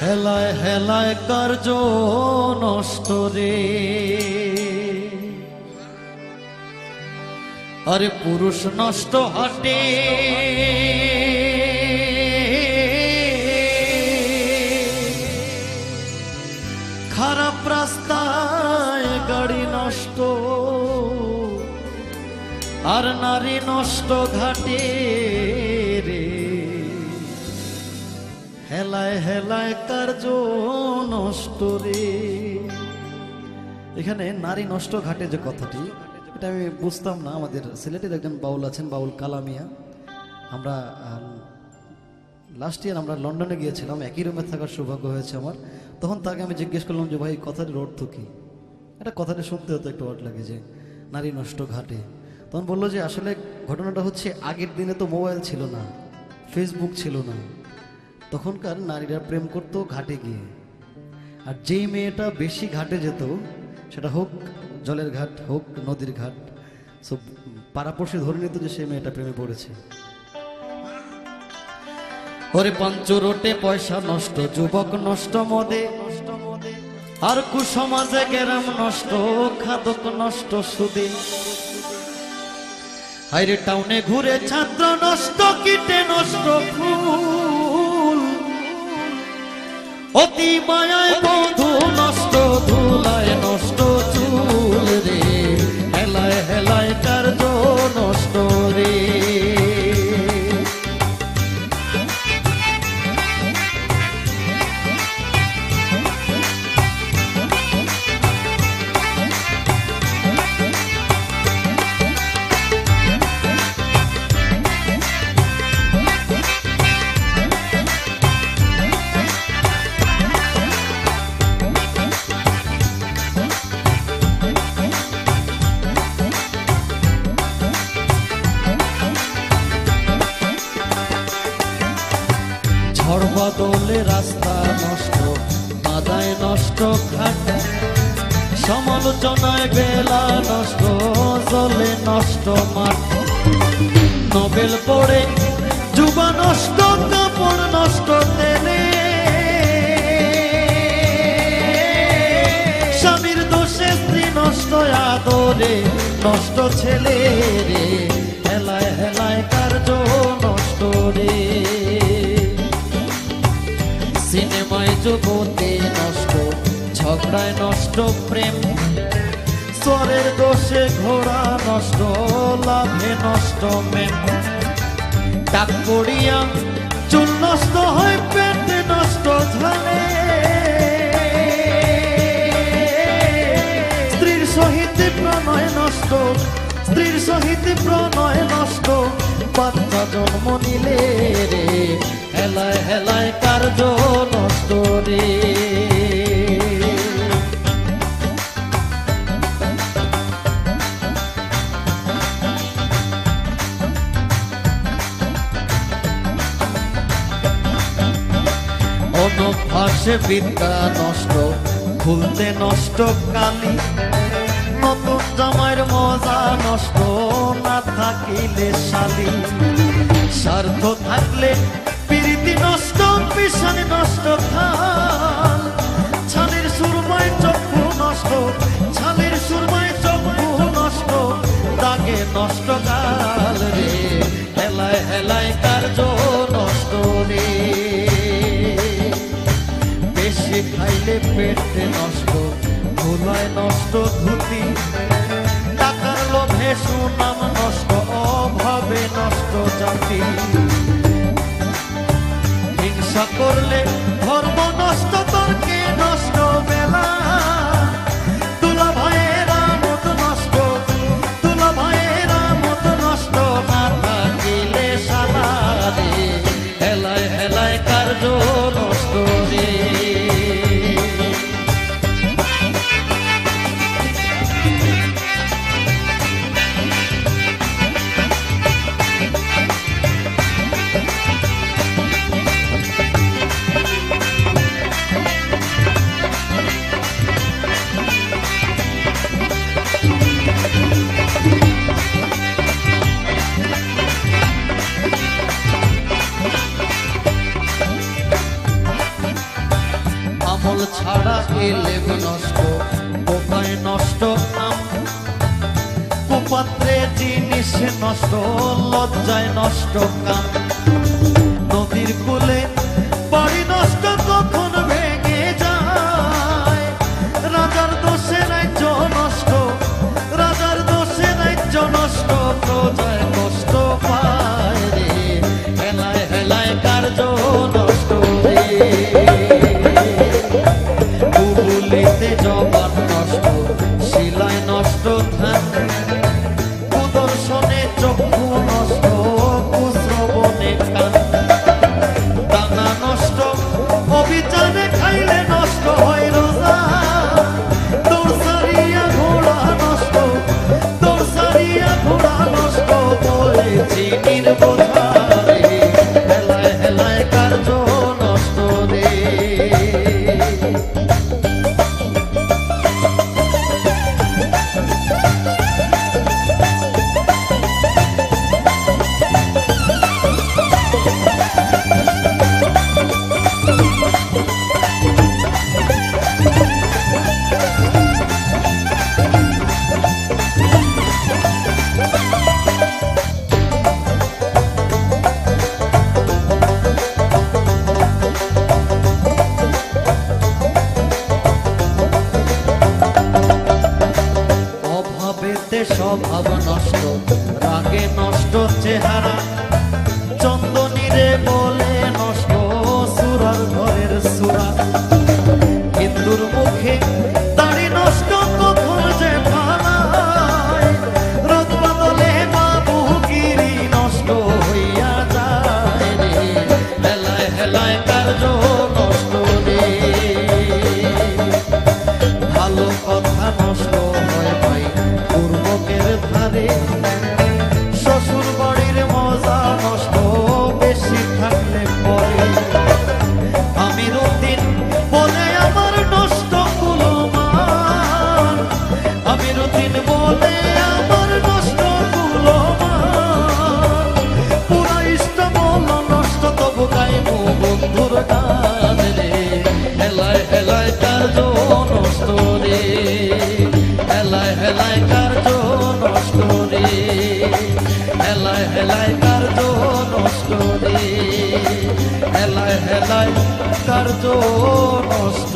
হেলায় হেলায় কার্য নষ্ট রে, আরে পুরুষ নষ্ট হাটে খারাপ রাস্তায় গাড়ি নষ্ট, আর নারী নষ্ট ঘাটে রে। হেলায় হেলায় কার্য নষ্ট রে। এখানে নারী নষ্ট ঘাটে যে কথাটি, এটা আমি বুঝতাম না। আমাদের সিলেটের একজন বাউল আছেন, বাউল কালামিয়া। আমরা লাস্ট ইয়ার আমরা লন্ডনে গিয়েছিলাম, একই রুমে থাকার সৌভাগ্য হয়েছে আমার। তখন তাকে আমি জিজ্ঞেস করলাম যে ভাই কথাটির অর্থ কী? এটা কথাটি শুনতে হতো একটু অড লাগে যে নারী নষ্ট ঘাটে। তখন বললো যে আসলে ঘটনাটা হচ্ছে আগের দিনে তো মোবাইল ছিল না, ফেসবুক ছিল না, তখনকার নারীরা প্রেম করতো ঘাটে গিয়ে। আর যেই মেয়েটা বেশি ঘাটে যেত, সেটা হোক জলের ঘাট হোক নদীর ঘাট, সব পাড়াপড়শি ধরে নিত যে সেই মেয়েটা প্রেমে পড়েছে। ওরে পাঞ্চুরোটে পয়সা নষ্ট, যুবক নষ্ট মদে, আর কুসমাজে গেরাম নষ্ট, খাদক নষ্ট সুদে। হাইরে টাউনে ঘুরে ছাত্র নষ্ট, কিটে নষ্ট ফুল, অতি মায়ায় বধূ নষ্ট, ধুলায় নষ্ট চুল রে। হেলায় হেলায় কার্য নষ্ট রে। ঝড় বদলে রাস্তা নষ্ট, বাধায় নষ্ট ঘাট, সমালোচনায় বেলা নষ্ট, জলে নষ্ট মাঠ। নোবেল পড়ে যুবা নষ্ট, কাপড় নষ্ট তেলে, স্বামীর দোষে স্ত্রী নষ্ট, আদরে নষ্ট ছেলে রে। হেলায় হেলায় কার্য নষ্ট রে। সিনেমায় জগতে নষ্ট, ঝগড়ায় নষ্ট প্রেম, স্বরের দোষে ঘোড়া নষ্ট, লাভে নষ্ট মেম। টাক পড়িয়া চুল নষ্ট হয়, পেট নষ্ট ঝালে, স্ত্রীর সহিত প্রণয় নষ্ট, স্ত্রীর সহিত প্রণয় নষ্ট, বাচ্চা জন্ম নিলে রে। হেলায় হেলায় কার্য নষ্ট রে। অনভ্যাসে বিদ্যা নষ্ট, খুলতে নষ্ট কালি, নতুন জামাইয়ের মজা নষ্ট, না থাকিলে শালি। স্বার্থ থাকলে প্রীতি নষ্ট, পিছনে নষ্ট খাল, ছালের সুরমায় চক্ষু নষ্ট, ছালের সুরমায় চক্ষু নষ্ট, দাগে নষ্ট গাল রে। হেলায় হেলায় কার্য নষ্ট রে। বেশি খাইলে পেট নষ্ট, ধুলায় নষ্ট ধুতি, টাকার লোভে সুনাম নষ্ট, অভাবে নষ্ট জাতি। হিংসা করলে ধর্ম নষ্ট, তর্কে নষ্ট বেলা, তুলা ভাইয়েরা মত নষ্ট, তুলা ভাইয়েরা মত নষ্ট, না থাকিলে সাদা রে। হেলায় হেলায় কার্য নষ্ট রে। লেব নষ্ট, কোথায় নষ্ট আম, কুপাত্রে জিনিস নষ্ট, লজ্জায় নষ্ট কাম। নদীর কূলে বাড়ি নষ্ট কখন ভেঙে যায়, রাজার দোষে রাজ্য নষ্ট, রাজার দোষে রাজ্য নষ্ট, প্রজায় কষ্ট পায় রে, হেলায় হেলায় কার্য নষ্ট রে। বুবুলিতে জবান নষ্ট, শিলায় নষ্ট ধান, কুদর্শনে চক্ষু নষ্ট, কুশ্রবণে কান। দানা নষ্ট, অবিচারে খাইলে নষ্ট হয় রোজা, দৌড় সারিয়া ঘোড়া নষ্ট, দৌড় সারিয়া ঘোড়া নষ্ট, বলে চিনির বোঝা রে, হেলায় হেলায় কার্য নষ্ট রে। স্বভাব নষ্ট, রাগে নষ্ট চেহারা, চন্দনীরে বলে নষ্ট সুরার ঘরের সুরা। হিন্দুর মুখে দাড়ি নষ্ট কখন যে ফালায়, রোদ বদলে বাবুগিরি নষ্ট হইয়া যায় রে, হেলায় হেলায় কার্য নষ্ট রে। ভালো কথা নষ্ট হয় ভাই পূর্বকের ধারে, শ্বশুর বাড়ির মজা নষ্ট বেশি থাকলে পরে। আমির উদ্দিন বলে আমার নষ্ট কুলমান, আমির উদ্দিন বলে আমার নষ্ট কুলমান, পুরা ইষ্ট বল নষ্ট, তবু গাইবো বন্ধুর গান রে, হেলায় হেলায় কার্য নষ্ট রে, হেলায় হেলায় কার্য নষ্ট রে, হেলায় হেলায় কার্য নষ্ট রে, হেলায় হেলায় কার্য নষ্ট।